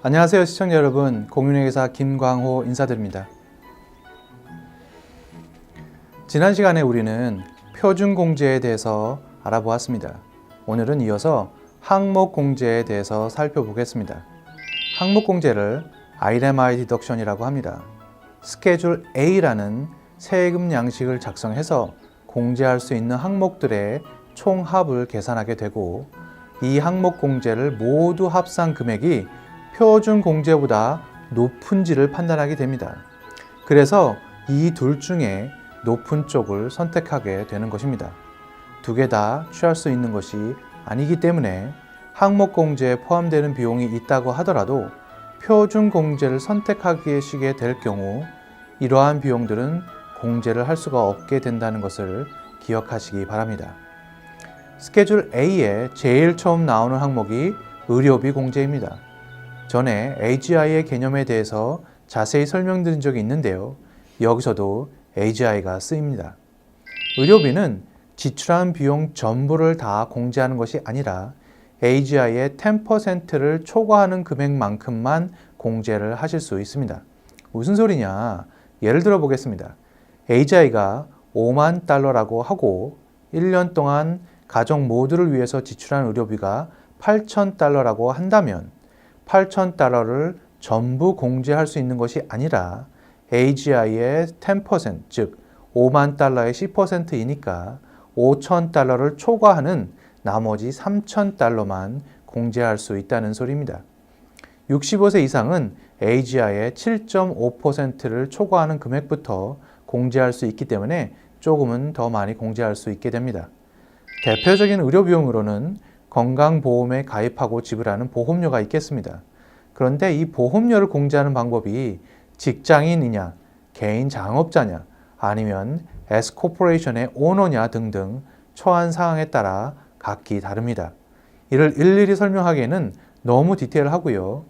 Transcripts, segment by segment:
안녕하세요 시청자 여러분, 공인회계사 김광호 인사드립니다. 지난 시간에 우리는 표준공제에 대해서 알아보았습니다. 오늘은 이어서 항목공제에 대해서 살펴보겠습니다. 항목공제를 IRMI 디덕션이라고 합니다. 스케줄 A라는 세금 양식을 작성해서 공제할 수 있는 항목들의 총합을 계산하게 되고, 이 항목공제를 모두 합산 금액이 표준공제보다 높은지를 판단하게 됩니다. 그래서 이 둘 중에 높은 쪽을 선택하게 되는 것입니다. 두 개 다 취할 수 있는 것이 아니기 때문에 항목공제에 포함되는 비용이 있다고 하더라도 표준공제를 선택하시게 될 경우 이러한 비용들은 공제를 할 수가 없게 된다는 것을 기억하시기 바랍니다. 스케줄 A에 제일 처음 나오는 항목이 의료비 공제입니다. 전에 AGI의 개념에 대해서 자세히 설명드린 적이 있는데요. 여기서도 AGI가 쓰입니다. 의료비는 지출한 비용 전부를 다 공제하는 것이 아니라 AGI의 10%를 초과하는 금액만큼만 공제를 하실 수 있습니다. 무슨 소리냐? 예를 들어 보겠습니다. AGI가 5만 달러라고 하고 1년 동안 가족 모두를 위해서 지출한 의료비가 8천 달러라고 한다면 8천 달러를 전부 공제할 수 있는 것이 아니라 AGI의 10%, 즉 5만 달러의 10%이니까 5천 달러를 초과하는 나머지 3천 달러만 공제할 수 있다는 소리입니다. 65세 이상은 AGI의 7.5%를 초과하는 금액부터 공제할 수 있기 때문에 조금은 더 많이 공제할 수 있게 됩니다. 대표적인 의료비용으로는 건강보험에 가입하고 지불하는 보험료가 있겠습니다. 그런데 이 보험료를 공제하는 방법이 직장인이냐, 개인 자영업자냐, 아니면 S코퍼레이션의 오너냐 등등 처한 사항에 따라 각기 다릅니다. 이를 일일이 설명하기에는 너무 디테일하고요.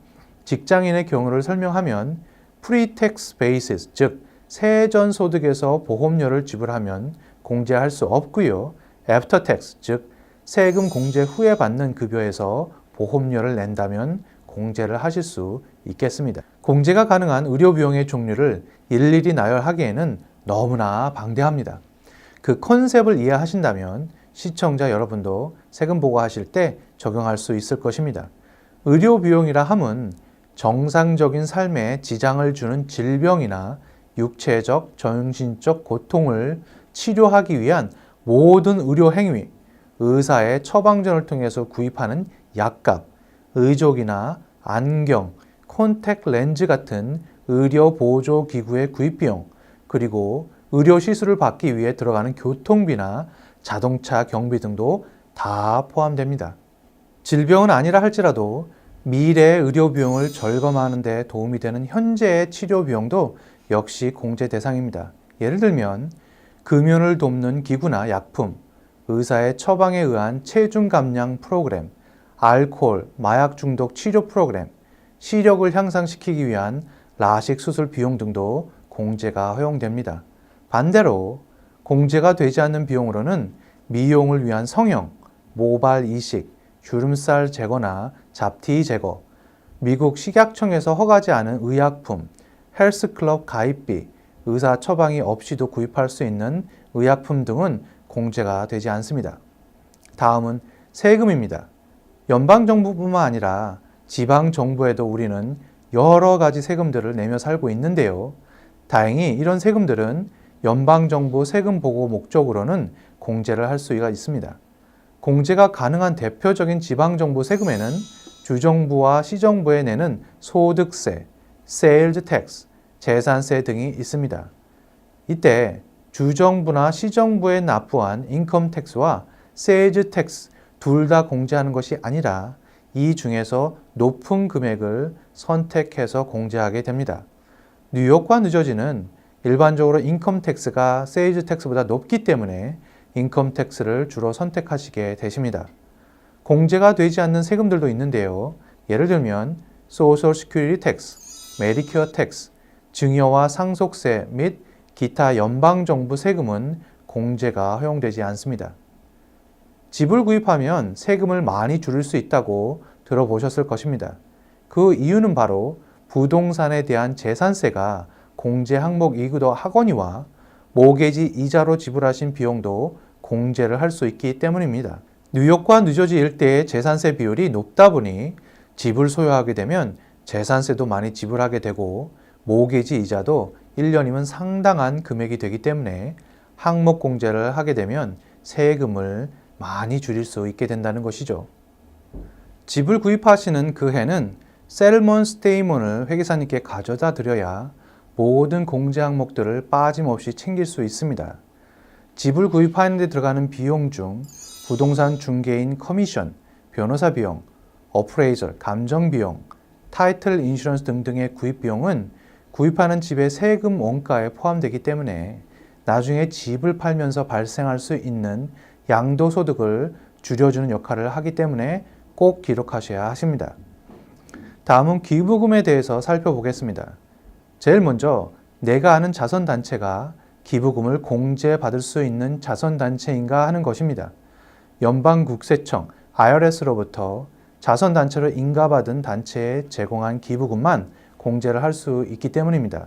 직장인의 경우를 설명하면 프리텍스 베이시스, 즉 세전 소득에서 보험료를 지불하면 공제할 수 없고요. 애프터 텍스, 즉 세금 공제 후에 받는 급여에서 보험료를 낸다면 공제를 하실 수 있겠습니다. 공제가 가능한 의료비용의 종류를 일일이 나열하기에는 너무나 방대합니다. 그 컨셉을 이해하신다면 시청자 여러분도 세금 보고하실 때 적용할 수 있을 것입니다. 의료비용이라 함은 정상적인 삶에 지장을 주는 질병이나 육체적, 정신적 고통을 치료하기 위한 모든 의료 행위, 의사의 처방전을 통해서 구입하는 약값, 의족이나 안경, 콘택트 렌즈 같은 의료 보조 기구의 구입 비용, 그리고 의료 시술을 받기 위해 들어가는 교통비나 자동차 경비 등도 다 포함됩니다. 질병은 아니라 할지라도 미래의 의료 비용을 절감하는 데 도움이 되는 현재의 치료 비용도 역시 공제 대상입니다. 예를 들면 금연을 돕는 기구나 약품, 의사의 처방에 의한 체중 감량 프로그램, 알코올, 마약 중독 치료 프로그램, 시력을 향상시키기 위한 라식 수술 비용 등도 공제가 허용됩니다. 반대로 공제가 되지 않는 비용으로는 미용을 위한 성형, 모발 이식, 주름살 제거나 잡티 제거, 미국 식약청에서 허가하지 않은 의약품, 헬스클럽 가입비, 의사 처방이 없이도 구입할 수 있는 의약품 등은 공제가 되지 않습니다. 다음은 세금입니다. 연방정부뿐만 아니라 지방정부에도 우리는 여러 가지 세금들을 내며 살고 있는데요. 다행히 이런 세금들은 연방정부 세금 보고 목적으로는 공제를 할 수가 있습니다. 공제가 가능한 대표적인 지방정부 세금에는 주정부와 시정부에 내는 소득세, 세일즈 텍스, 재산세 등이 있습니다. 이때 주정부나 시정부에 납부한 인컴 텍스와 세일즈 텍스 둘 다 공제하는 것이 아니라 이 중에서 높은 금액을 선택해서 공제하게 됩니다. 뉴욕과 뉴저지는 일반적으로 인컴 텍스가 세일즈 텍스보다 높기 때문에 인컴 텍스를 주로 선택하시게 되십니다. 공제가 되지 않는 세금들도 있는데요. 예를 들면 소셜 시큐리티 텍스, 메디케어 텍스, 증여와 상속세 및 기타 연방정부 세금은 공제가 허용되지 않습니다. 집을 구입하면 세금을 많이 줄일 수 있다고 들어보셨을 것입니다. 그 이유는 바로 부동산에 대한 재산세가 공제 항목이기도 하거니와 모게지 이자로 지불하신 비용도 공제를 할 수 있기 때문입니다. 뉴욕과 뉴저지 일대의 재산세 비율이 높다 보니 집을 소유하게 되면 재산세도 많이 지불하게 되고 모게지 이자도 1년이면 상당한 금액이 되기 때문에 항목 공제를 하게 되면 세금을 많이 줄일 수 있게 된다는 것이죠. 집을 구입하시는 그 해는 셀먼 스테이먼을 회계사님께 가져다 드려야 모든 공제 항목들을 빠짐없이 챙길 수 있습니다. 집을 구입하는 데 들어가는 비용 중 부동산 중개인 커미션, 변호사 비용, 어프레이저, 감정 비용, 타이틀 인슈런스 등등의 구입 비용은 구입하는 집의 세금 원가에 포함되기 때문에 나중에 집을 팔면서 발생할 수 있는 양도소득을 줄여주는 역할을 하기 때문에 꼭 기록하셔야 하십니다. 다음은 기부금에 대해서 살펴보겠습니다. 제일 먼저 내가 아는 자선단체가 기부금을 공제받을 수 있는 자선단체인가 하는 것입니다. 연방국세청 IRS로부터 자선단체로 인가받은 단체에 제공한 기부금만 공제를 할 수 있기 때문입니다.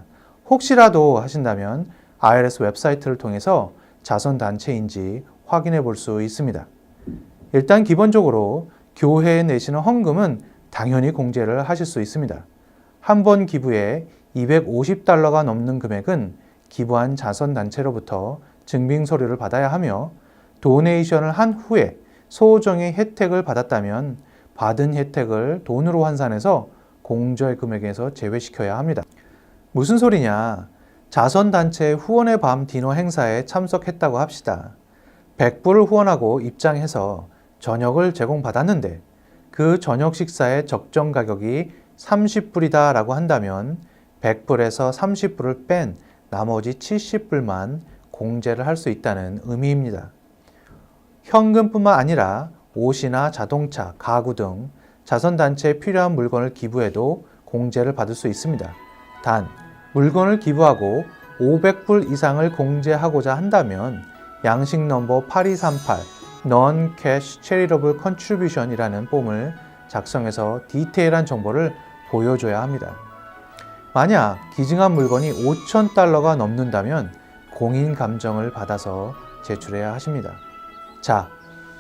혹시라도 하신다면 IRS 웹사이트를 통해서 자선단체인지 확인해 볼 수 있습니다. 일단 기본적으로 교회에 내시는 헌금은 당연히 공제를 하실 수 있습니다. 한 번 기부에 $250가 넘는 금액은 기부한 자선단체로부터 증빙 서류를 받아야 하며 도네이션을 한 후에 소정의 혜택을 받았다면 받은 혜택을 돈으로 환산해서 공제 금액에서 제외시켜야 합니다. 무슨 소리냐? 자선단체의 후원의 밤 디너 행사에 참석했다고 합시다. 100불을 후원하고 입장해서 저녁을 제공받았는데 그 저녁 식사의 적정 가격이 30불이다 라고 한다면 100불에서 30불을 뺀 나머지 70불만 공제를 할 수 있다는 의미입니다. 현금뿐만 아니라 옷이나 자동차, 가구 등 자선단체에 필요한 물건을 기부해도 공제를 받을 수 있습니다. 단, 물건을 기부하고 500불 이상을 공제하고자 한다면 양식 넘버 8238 Non-Cash Charitable Contribution이라는 폼을 작성해서 디테일한 정보를 보여줘야 합니다. 만약 기증한 물건이 $5,000가 넘는다면 공인 감정을 받아서 제출해야 하십니다. 자,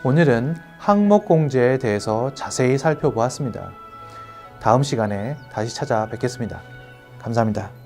오늘은 항목 공제에 대해서 자세히 살펴보았습니다. 다음 시간에 다시 찾아뵙겠습니다. 감사합니다.